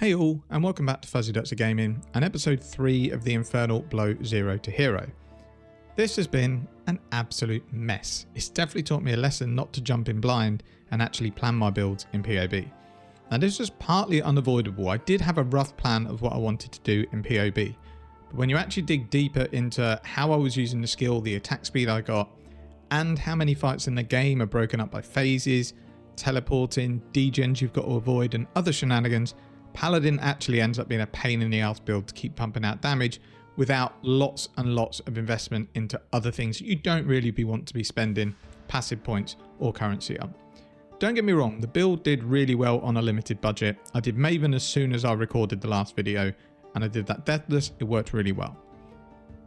Hey all, and welcome back to Fuzzy Ducks Gaming and episode 3 of the Infernal Blow 0 to Hero. This has been an absolute mess. It's definitely taught me a lesson not to jump in blind and actually plan my builds in PoB. Now this was partly unavoidable. I did have a rough plan of what I wanted to do in PoB, but when you actually dig deeper into how I was using the skill, the attack speed I got, and how many fights in the game are broken up by phases, teleporting, degens you've got to avoid, and other shenanigans, Paladin actually ends up being a pain in the ass build to keep pumping out damage without lots and lots of investment into other things you don't really want to be spending passive points or currency on. Don't get me wrong, the build did really well on a limited budget. I did Maven as soon as I recorded the last video, and I did that Deathless. It worked really well.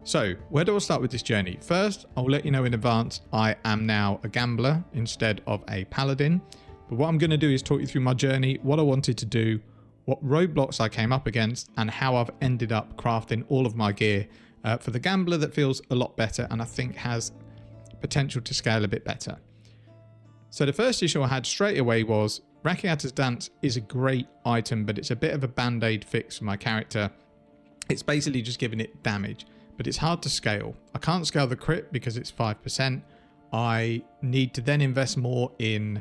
So where do I start with this journey? First, I'll let you know in advance I am now a gambler instead of a paladin. But what I'm going to do is talk you through my journey, what I wanted to do, what roadblocks I came up against, and how I've ended up crafting all of my gear for the gambler that feels a lot better and I think has potential to scale a bit better. So the first issue I had straight away was Rakiata's Dance is a great item, but it's a bit of a band-aid fix for my character. It's basically just giving it damage, but it's hard to scale. I can't scale the crit because it's 5%. I need to then invest more in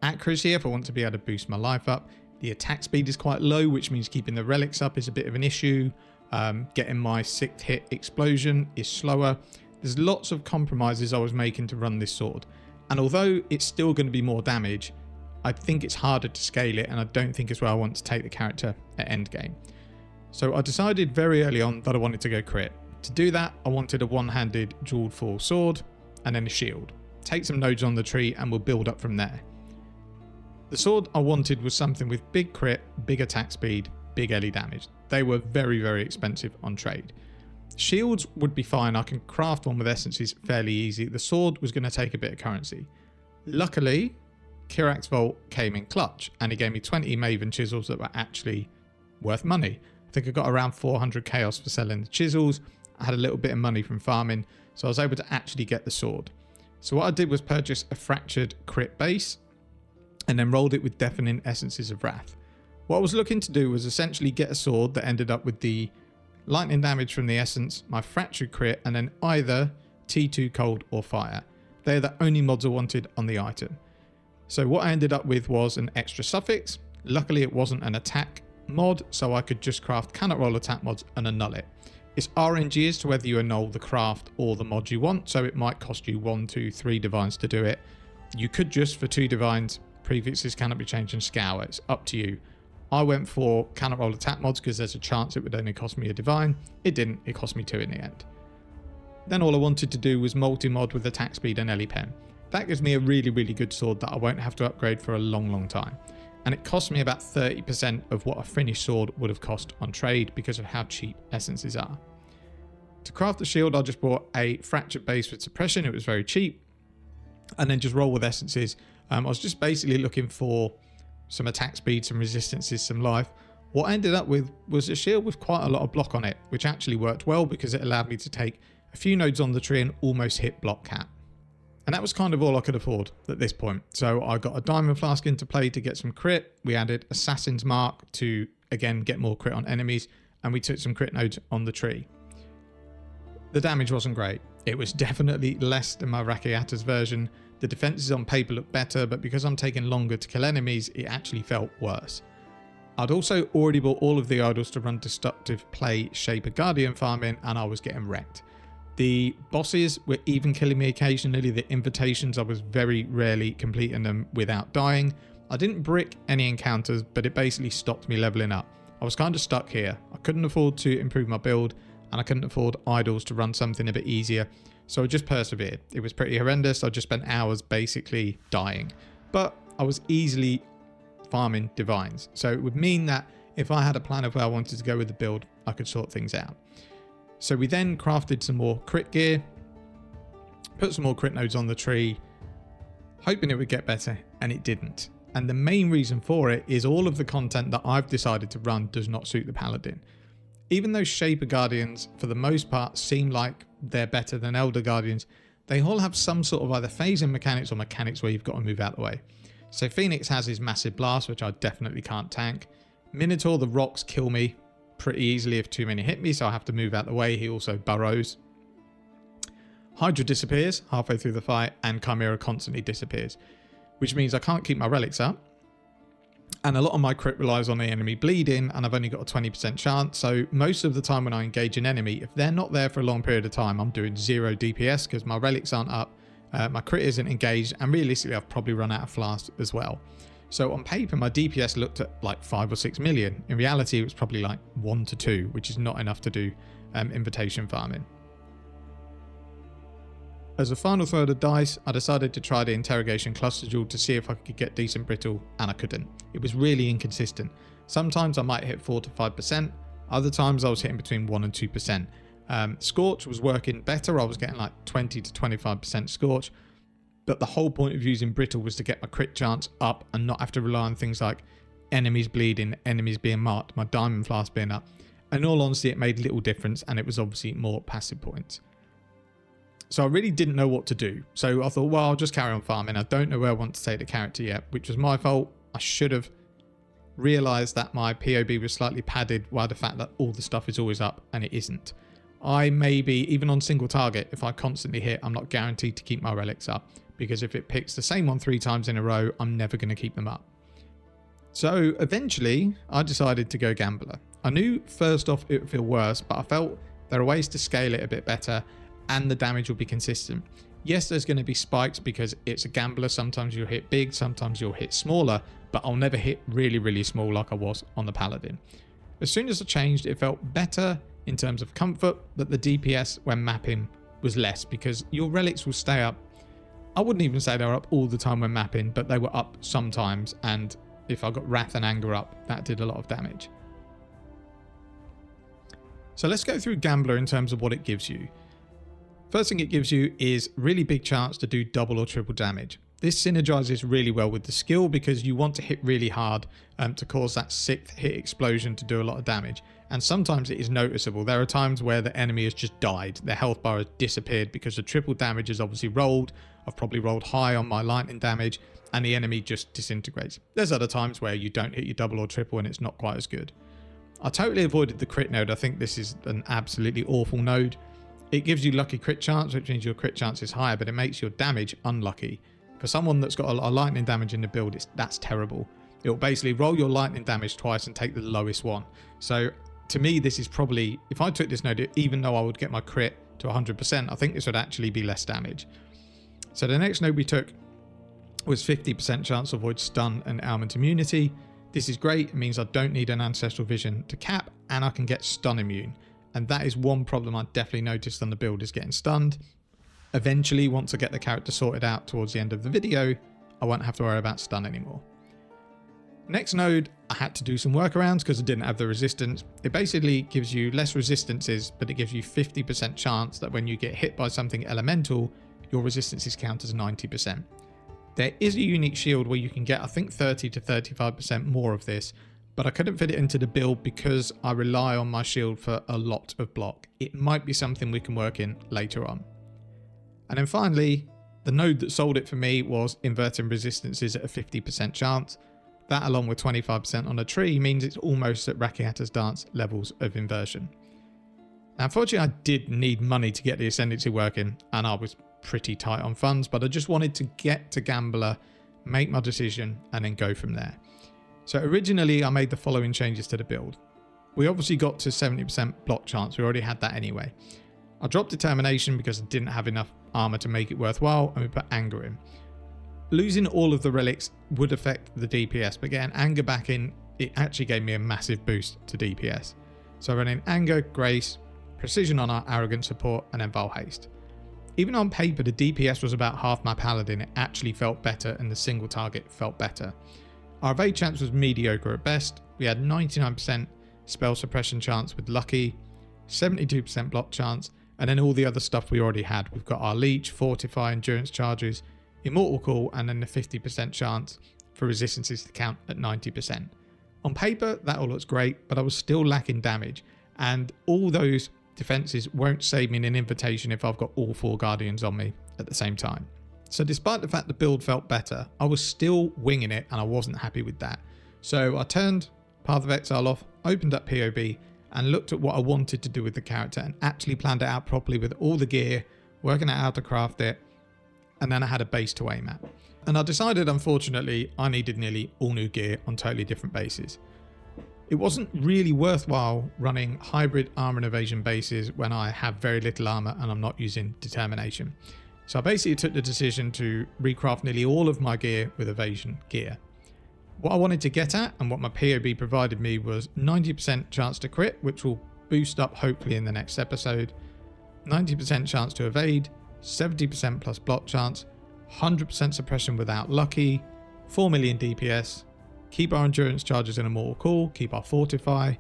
accuracy if I want to be able to boost my life up. The attack speed is quite low, which means keeping the relics up is a bit of an issue. Getting my 6th hit explosion is slower. There's lots of compromises I was making to run this sword. And although it's still going to be more damage, I think it's harder to scale it, and I don't think it's where I want to take the character at endgame. So I decided very early on that I wanted to go crit. To do that, I wanted a one-handed jeweled full sword and then a shield. Take some nodes on the tree and we'll build up from there. The sword I wanted was something with big crit, big attack speed, big LE damage. They were very, very expensive on trade. Shields would be fine. I can craft one with essences fairly easy. The sword was going to take a bit of currency. Luckily, Kirak's Vault came in clutch and he gave me 20 Maven chisels that were actually worth money. I think I got around 400 chaos for selling the chisels. I had a little bit of money from farming, so I was able to actually get the sword. So what I did was purchase a fractured crit base and then rolled it with deafening essences of wrath. What I was looking to do was essentially get a sword that ended up with the lightning damage from the essence, my fractured crit, and then either T2 cold or fire. They're the only mods I wanted on the item. So what I ended up with was an extra suffix. Luckily it wasn't an attack mod, so I could just craft cannot roll attack mods and annul it. It's RNG as to whether you annul the craft or the mod you want, so it might cost you 1, 2, 3 divines to do it. You could just, for 2 divines, prefixes cannot be changed and scour. It's up to you. I went for cannot roll attack mods because there's a chance it would only cost me a divine. It didn't. It cost me 2 in the end. Then all I wanted to do was multi-mod with attack speed and LE pen. That gives me a really, really good sword that I won't have to upgrade for a long, long time. And it cost me about 30% of what a finished sword would have cost on trade because of how cheap essences are. To craft the shield, I just bought a fractured base with suppression. It was very cheap. And then just roll with essences. I was just basically looking for some attack speed, some resistances, some life. What I ended up with was a shield with quite a lot of block on it, which actually worked well because it allowed me to take a few nodes on the tree and almost hit block cap. And that was kind of all I could afford at this point. So I got a diamond flask into play to get some crit. We added Assassin's Mark to, again, get more crit on enemies. And we took some crit nodes on the tree. The damage wasn't great. It was definitely less than my Rakiata's version. The defenses on paper look better, but because I'm taking longer to kill enemies, it actually felt worse. I'd also already bought all of the idols to run destructive play Shaper Guardian farming, and I was getting wrecked. The bosses were even killing me occasionally. The invitations, I was very rarely completing them without dying. I didn't brick any encounters, but it basically stopped me leveling up. I was kind of stuck here. I couldn't afford to improve my build, and I couldn't afford idols to run something a bit easier. So I just persevered. It was pretty horrendous. I just spent hours basically dying. But I was easily farming divines. So it would mean that if I had a plan of where I wanted to go with the build, I could sort things out. So we then crafted some more crit gear, put some more crit nodes on the tree, hoping it would get better, and it didn't. And the main reason for it is all of the content that I've decided to run does not suit the paladin. Even though Shaper Guardians, for the most part, seem like they're better than Elder Guardians, they all have some sort of either phasing mechanics or mechanics where you've got to move out of the way. So Phoenix has his massive blast, which I definitely can't tank. Minotaur, the rocks kill me pretty easily if too many hit me, so I have to move out the way. He also burrows. Hydra disappears halfway through the fight, and Chimera constantly disappears, which means I can't keep my relics up. And a lot of my crit relies on the enemy bleeding, and I've only got a 20% chance. So most of the time when I engage an enemy, if they're not there for a long period of time, I'm doing 0 DPS because my relics aren't up, my crit isn't engaged, and realistically I've probably run out of flasks as well. So on paper, my DPS looked at like 5 or 6 million. In reality, it was probably like 1 to 2, which is not enough to do invitation farming. As a final throw of the dice, I decided to try the interrogation cluster jewel to see if I could get decent brittle, and I couldn't. It was really inconsistent. Sometimes I might hit 4 to 5%, other times I was hitting between 1 and 2%. Scorch was working better, I was getting like 20 to 25% Scorch, but the whole point of using brittle was to get my crit chance up and not have to rely on things like enemies bleeding, enemies being marked, my diamond flask being up. In all honesty, it made little difference, and it was obviously more passive points. So I really didn't know what to do. So I thought, well, I'll just carry on farming. I don't know where I want to take the character yet, which was my fault. I should have realised that my POB was slightly padded by the fact that all the stuff is always up, and it isn't. I maybe, even on single target, if I constantly hit, I'm not guaranteed to keep my relics up, because if it picks the same one 3 times in a row, I'm never going to keep them up. So eventually, I decided to go Gambler. I knew first off it would feel worse, but I felt there are ways to scale it a bit better, and the damage will be consistent. Yes, there's going to be spikes because it's a Gambler. Sometimes you'll hit big, sometimes you'll hit smaller, but I'll never hit really, really small like I was on the Paladin. As soon as I changed, it felt better in terms of comfort, but the DPS when mapping was less because your relics will stay up. I wouldn't even say they were up all the time when mapping, but they were up sometimes, and if I got Wrath and Anger up, that did a lot of damage. So let's go through Gambler in terms of what it gives you. First thing it gives you is really big chance to do double or triple damage. This synergizes really well with the skill because you want to hit really hard to cause that 6th hit explosion to do a lot of damage. And sometimes it is noticeable. There are times where the enemy has just died. Their health bar has disappeared because the triple damage is obviously rolled. I've probably rolled high on my lightning damage and the enemy just disintegrates. There's other times where you don't hit your double or triple and it's not quite as good. I totally avoided the crit node. I think this is an absolutely awful node. It gives you lucky crit chance, which means your crit chance is higher, but it makes your damage unlucky. For someone that's got a lot of lightning damage in the build, that's terrible. It will basically roll your lightning damage twice and take the lowest one. So to me, this is probably, if I took this node, even though I would get my crit to 100%, I think this would actually be less damage. So the next node we took was 50% chance to avoid stun and ailment immunity. This is great. It means I don't need an ancestral vision to cap, and I can get stun immune. And that is one problem I definitely noticed on the build, is getting stunned. Eventually, once I get the character sorted out towards the end of the video, I won't have to worry about stun anymore. Next node, I had to do some workarounds because I didn't have the resistance. It basically gives you less resistances, but it gives you 50% chance that when you get hit by something elemental, your resistances count as 90%. There is a unique shield where you can get, I think, 30 to 35% more of this, but I couldn't fit it into the build because I rely on my shield for a lot of block. It might be something we can work in later on. And then finally, the node that sold it for me was inverting resistances at a 50% chance. That, along with 25% on a tree, means it's almost at Rakiata's dance levels of inversion. Now, unfortunately, I did need money to get the Ascendancy working, and I was pretty tight on funds, but I just wanted to get to Gambler, make my decision, and then go from there. So originally, I made the following changes to the build. We obviously got to 70% block chance. We already had that anyway. I dropped Determination because I didn't have enough armor to make it worthwhile, and we put Anger in. Losing all of the relics would affect the DPS, but getting Anger back in, it actually gave me a massive boost to DPS. So I ran in Anger, Grace, Precision on our Arrogant support, and then Vile Haste. Even on paper, the DPS was about half my Paladin. It actually felt better, and the single target felt better. Our evade chance was mediocre at best. We had 99% spell suppression chance with Lucky, 72% block chance, and then all the other stuff we already had. We've got our Leech, Fortify, Endurance charges, Immortal Call, and then the 50% chance for resistances to count at 90%. On paper, that all looks great, but I was still lacking damage, and all those defenses won't save me in an invitation if I've got all 4 Guardians on me at the same time. So despite the fact the build felt better, I was still winging it and I wasn't happy with that. So I turned Path of Exile off, opened up POB, and looked at what I wanted to do with the character and actually planned it out properly with all the gear, working out how to craft it, and then I had a base to aim at. And I decided, unfortunately, I needed nearly all new gear on totally different bases. It wasn't really worthwhile running hybrid armor and evasion bases when I have very little armor and I'm not using determination. So I basically took the decision to recraft nearly all of my gear with evasion gear. What I wanted to get at and what my POB provided me was 90% chance to crit, which will boost up hopefully in the next episode, 90% chance to evade, 70% plus block chance, 100% suppression without lucky, 4 million DPS, keep our endurance charges in a mortal coil, keep our fortify,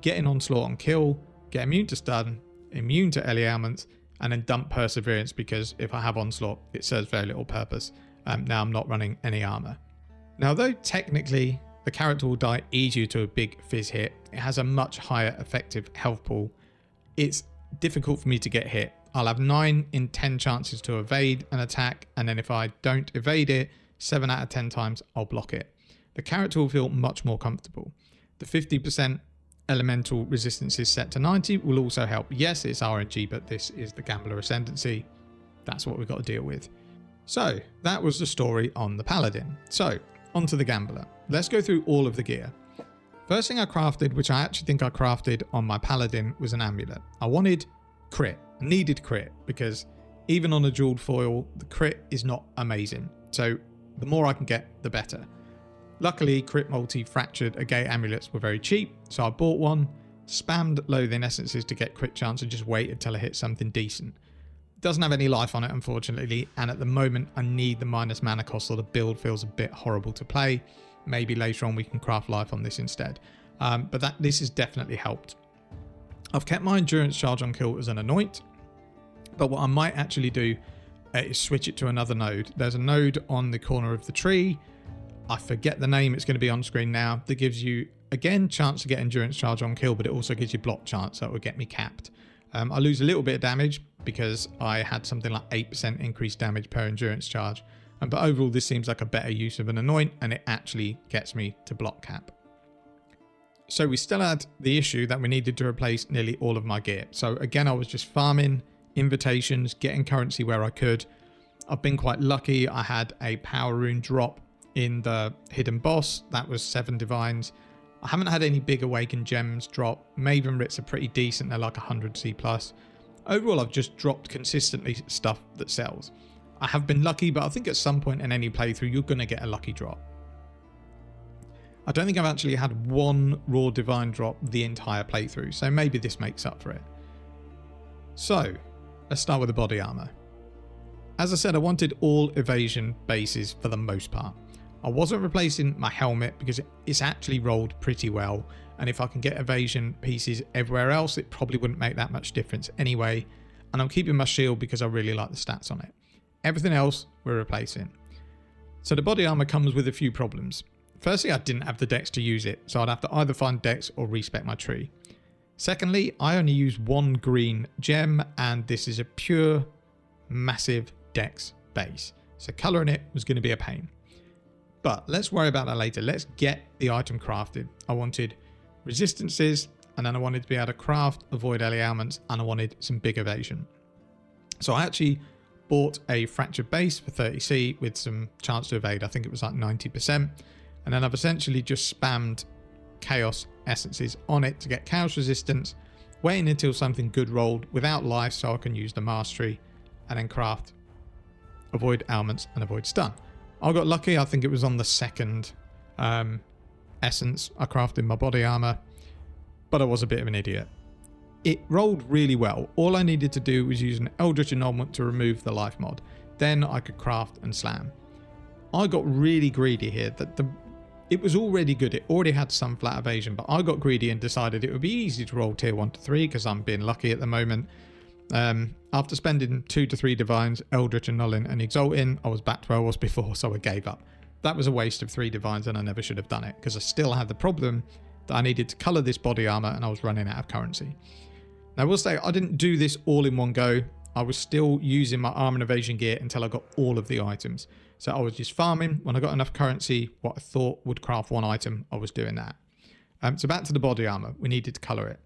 get an onslaught on kill, get immune to stun, immune to early ailments, and then dump perseverance because if I have onslaught, it serves very little purpose. Now I'm not running any armor. Now, though technically the character will die easier to a big fizz hit, it has a much higher effective health pool. It's difficult for me to get hit. I'll have 9 in 10 chances to evade an attack, and then if I don't evade it, 7 out of 10 times I'll block it. The character will feel much more comfortable. The 50% elemental resistance is set to 90 will also help. Yes, it's RNG, but this is the Gambler Ascendancy. That's what we've got to deal with. So that was the story on the Paladin. So onto the Gambler. Let's go through all of the gear. First thing I crafted, which I actually think I crafted on my Paladin, was an amulet. I wanted crit, needed crit, because even on a jeweled foil, the crit is not amazing. So the more I can get, the better. Luckily, crit multi fractured agate amulets were very cheap, so I bought one, spammed loathing essences to get crit chance and just waited till I hit something decent. Doesn't have any life on it, unfortunately, and at the moment I need the minus mana cost, so the build feels a bit horrible to play. Maybe later on we can craft life on this instead. But this has definitely helped. I've kept my endurance charge on kill as an anoint, but what I might actually do is switch it to another node. There's a node on the corner of the tree. I forget the name, it's going to be on screen now, that gives you, again, chance to get endurance charge on kill, but it also gives you block chance, so it will get me capped. I lose a little bit of damage because I had something like 8% increased damage per endurance charge. But overall, this seems like a better use of an anoint, and it actually gets me to block cap. So we still had the issue that we needed to replace nearly all of my gear. So again, I was just farming invitations, getting currency where I could. I've been quite lucky. I had a power rune drop in the hidden boss. That was 7 divines. I haven't had any big awakened gems drop. Maven writs are pretty decent. They're like 100 C+. Overall, I've just dropped consistently stuff that sells. I have been lucky, but I think at some point in any playthrough, you're going to get a lucky drop. I don't think I've actually had one raw divine drop the entire playthrough, so maybe this makes up for it. So, let's start with the body armor. As I said, I wanted all evasion bases for the most part. I wasn't replacing my helmet because it's actually rolled pretty well, and if I can get evasion pieces everywhere else, it probably wouldn't make that much difference anyway. And I'm keeping my shield because I really like the stats on it. Everything else we're replacing. So the body armor comes with a few problems. Firstly, I didn't have the dex to use it, so I'd have to either find dex or respec my tree. Secondly, I only use one green gem, and this is a pure, massive dex base. So colouring it was going to be a pain. But let's worry about that later. Let's get the item crafted. I wanted resistances, and then I wanted to be able to craft, avoid early ailments, and I wanted some big evasion. So I actually bought a fractured base for 30C with some chance to evade. I think it was like 90%. And then I've essentially just spammed chaos essences on it to get chaos resistance, waiting until something good rolled without life so I can use the mastery and then craft avoid ailments and avoid stun. I got lucky. I think it was on the second essence I crafted my body armor, but I was a bit of an idiot. It rolled really well. All I needed to do was use an Eldritch Annulment to remove the life mod. Then I could craft and slam. I got really greedy here. It was already good. It already had some flat evasion, but I got greedy and decided it would be easy to roll tier 1 to 3 because I'm being lucky at the moment. After spending 2 to 3 divines, Eldritch Annulling and Exalting, I was back to where I was before, so I gave up. That was a waste of 3 divines and I never should have done it because I still had the problem that I needed to colour this body armour and I was running out of currency. Now I will say I didn't do this all in one go. I was still using my armor and evasion gear until I got all of the items. So I was just farming. When I got enough currency, what I thought would craft one item, I was doing that. So back to the body armor, we needed to color it.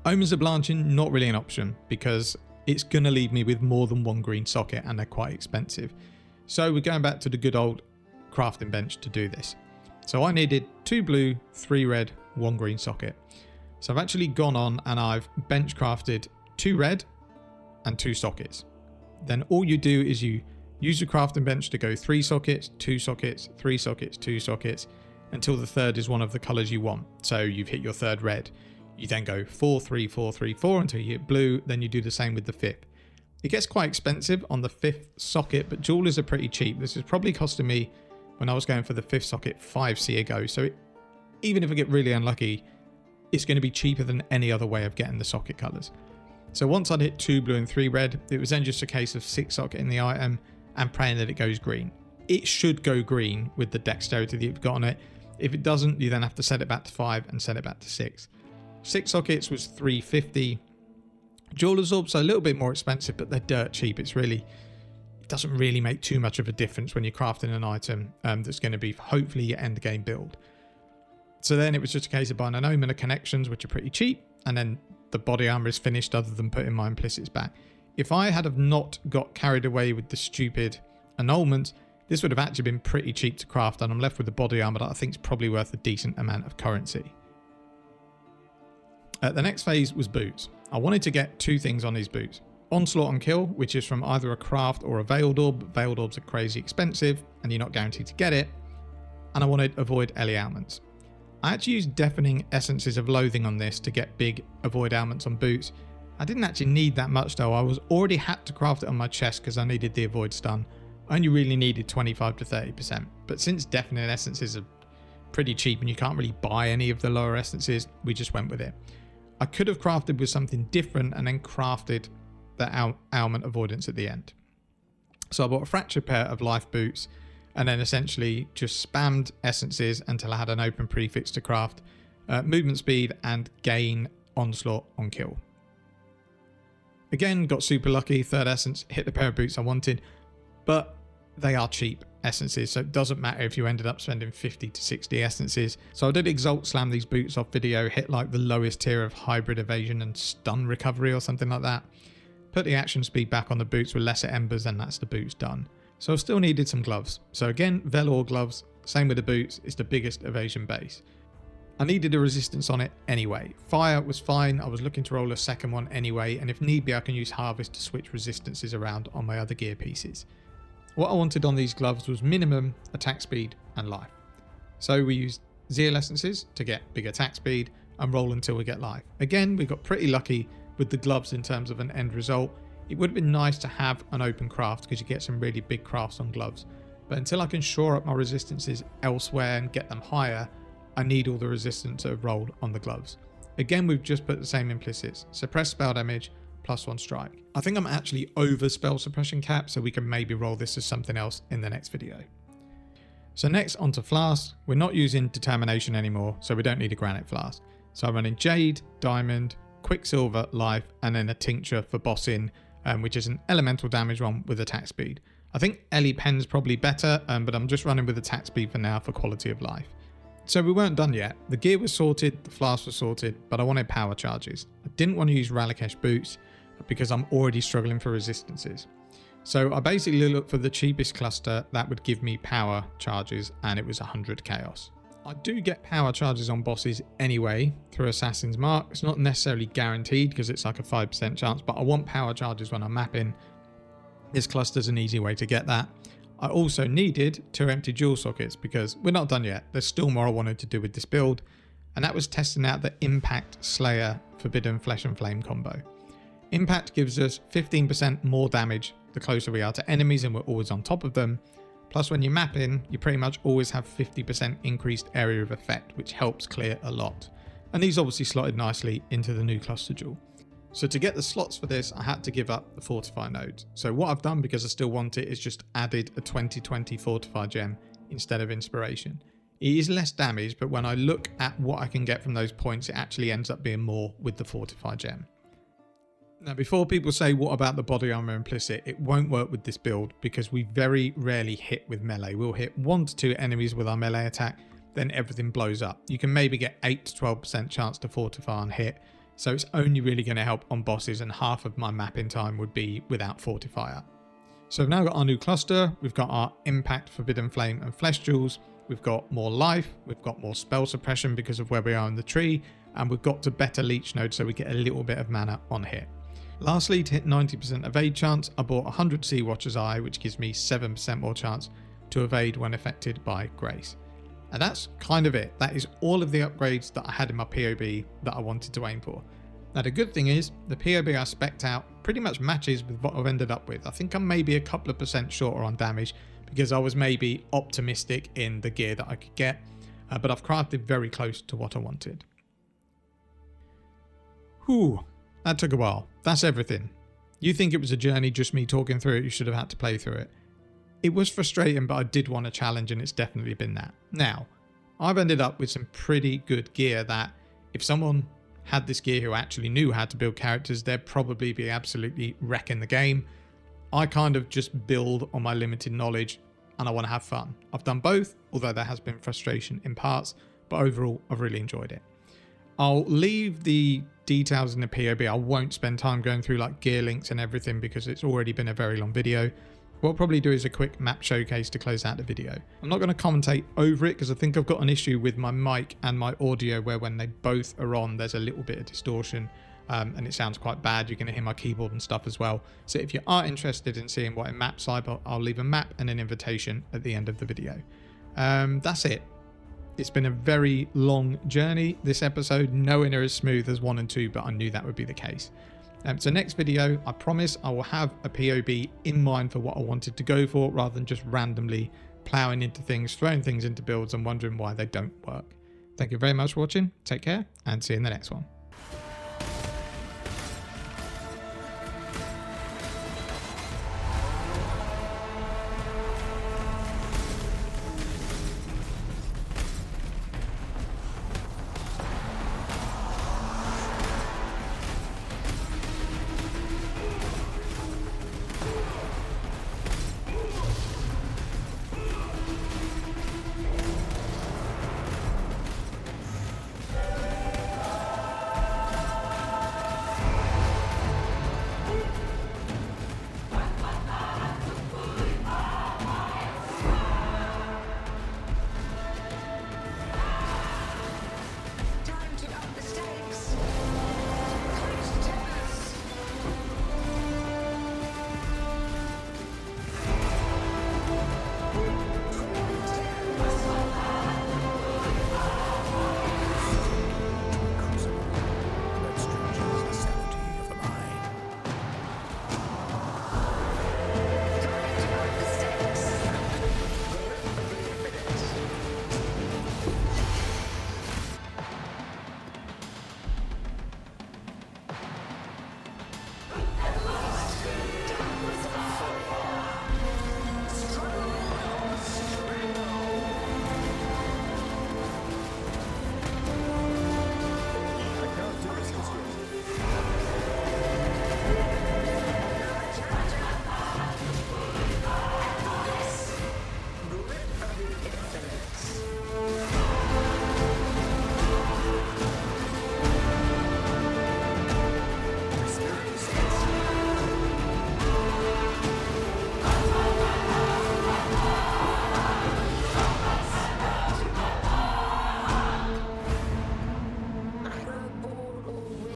Omens of Blanching, not really an option because it's going to leave me with more than one green socket and they're quite expensive. So we're going back to the good old crafting bench to do this. So I needed 2 blue, 3 red, 1 green socket. So I've actually gone on and I've bench crafted 2 red and 2 sockets. Then all you do is you use the crafting bench to go 3 sockets, 2 sockets, 3 sockets, 2 sockets, until the third is one of the colors you want. So you've hit your third red. You then go 4, 3, 4, 3, 4 until you hit blue. Then you do the same with the 5th. It gets quite expensive on the 5th socket, but jewelers are pretty cheap. This is probably costing me, when I was going for the 5th socket, 5C a go. So even if I get really unlucky, it's going to be cheaper than any other way of getting the socket colors. So once I'd hit 2 blue and 3 red, it was then just a case of 6 socketing the item and praying that it goes green. It should go green with the dexterity that you've got on it. If it doesn't, you then have to set it back to 5 and set it back to 6. 6 sockets was 350. Jeweler's orbs are a little bit more expensive, but they're dirt cheap. It doesn't really make too much of a difference when you're crafting an item that's going to be hopefully your end game build. So then it was just a case of buying an omen of connections, which are pretty cheap, and then the body armor is finished other than putting my implicits back. If I had have not got carried away with the stupid annulments, this would have actually been pretty cheap to craft, and I'm left with the body armor that I think is probably worth a decent amount of currency. The next phase was boots. I wanted to get 2 things on these boots. Onslaught on Kill, which is from either a craft or a veiled orb. Veiled orbs are crazy expensive and you're not guaranteed to get it. And I wanted Avoid Ellie ailments. I actually used Deafening Essences of Loathing on this to get big Avoid ailments on boots. I didn't actually need that much though. I was already had to craft it on my chest because I needed the Avoid stun. I only really needed 25 to 30%. But since Deafening Essences are pretty cheap and you can't really buy any of the lower essences, we just went with it. I could have crafted with something different and then crafted the ailment avoidance at the end. So I bought a fractured pair of life boots and then essentially just spammed essences until I had an open prefix to craft movement speed and gain onslaught on kill. Again, got super lucky, 3rd essence, hit the pair of boots I wanted, but they are cheap essences, so it doesn't matter if you ended up spending 50 to 60 essences. So I did exalt slam these boots off video, hit like the lowest tier of hybrid evasion and stun recovery or something like that. Put the action speed back on the boots with lesser embers and that's the boots done. So I still needed some gloves. So again, velour gloves, same with the boots, it's the biggest evasion base. I needed a resistance on it anyway. Fire was fine, I was looking to roll a second one anyway, and if need be I can use harvest to switch resistances around on my other gear pieces. What I wanted on these gloves was minimum attack speed and life. So we used zeal essences to get big attack speed and roll until we get life. Again, we got pretty lucky with the gloves in terms of an end result. It would have been nice to have an open craft because you get some really big crafts on gloves. But until I can shore up my resistances elsewhere and get them higher, I need all the resistance that have rolled on the gloves. Again, we've just put the same implicits. Suppress spell damage, +1 strike. I think I'm actually over spell suppression cap, so we can maybe roll this as something else in the next video. So next onto flasks. We're not using determination anymore, so we don't need a granite flask. So I'm running jade, diamond, quicksilver, life, and then a tincture for bossing, which is an elemental damage one with attack speed. I think Ellie Pen's probably better, but I'm just running with attack speed for now for quality of life. So we weren't done yet. The gear was sorted, the flask was sorted, but I wanted power charges. I didn't want to use Ralakesh boots because I'm already struggling for resistances. So I basically looked for the cheapest cluster that would give me power charges, and it was 100 chaos. I do get power charges on bosses anyway through Assassin's Mark. It's not necessarily guaranteed because it's like a 5% chance, but I want power charges when I'm mapping. This cluster's an easy way to get that. I also needed 2 empty jewel sockets because we're not done yet. There's still more I wanted to do with this build, and that was testing out the Impact Slayer Forbidden Flesh and Flame combo. Impact gives us 15% more damage the closer we are to enemies and we're always on top of them. Plus when you're mapping, you pretty much always have 50% increased area of effect, which helps clear a lot. And these obviously slotted nicely into the new cluster jewel. So to get the slots for this, I had to give up the Fortify node. So what I've done, because I still want it, is just added a 2020 Fortify gem instead of Inspiration. It is less damage, but when I look at what I can get from those points, it actually ends up being more with the Fortify gem. Now, before people say, what about the body armor implicit? It won't work with this build because we very rarely hit with melee. We'll hit 1 to 2 enemies with our melee attack, then everything blows up. You can maybe get 8 to 12% chance to fortify on hit, so it's only really going to help on bosses, and half of my mapping time would be without fortifier. So we've now got our new cluster, we've got our impact, forbidden flame and flesh jewels, we've got more life, we've got more spell suppression because of where we are in the tree, and we've got to better leech node so we get a little bit of mana on hit. Lastly, to hit 90% evade chance, I bought 100 Sea Watcher's Eye, which gives me 7% more chance to evade when affected by Grace. And that's kind of it. That is all of the upgrades that I had in my POB that I wanted to aim for. Now the good thing is, the POB I spec'd out pretty much matches with what I've ended up with. I think I'm maybe a couple of percent shorter on damage because I was maybe optimistic in the gear that I could get, but I've crafted very close to what I wanted. Whew, that took a while. That's everything. You think it was a journey, just me talking through it, you should have had to play through it. It was frustrating, but I did want a challenge, and it's definitely been that. Now, I've ended up with some pretty good gear that if someone had this gear who actually knew how to build characters, they'd probably be absolutely wrecking the game. I kind of just build on my limited knowledge, and I want to have fun. I've done both, although there has been frustration in parts, but overall I've really enjoyed it. I'll leave the details in the POB. I won't spend time going through like gear links and everything because it's already been a very long video. What I'll probably do is a quick map showcase to close out the video. I'm not going to commentate over it because I think I've got an issue with my mic and my audio where when they both are on, there's a little bit of distortion and it sounds quite bad. You're going to hear my keyboard and stuff as well. So if you are interested in seeing what a map's like, I'll leave a map and an invitation at the end of the video. That's it. It's been a very long journey, this episode. Nowhere near as smooth as 1 and 2, but I knew that would be the case. So next video, I promise I will have a POB in mind for what I wanted to go for, rather than just randomly ploughing into things, throwing things into builds and wondering why they don't work. Thank you very much for watching. Take care and see you in the next one.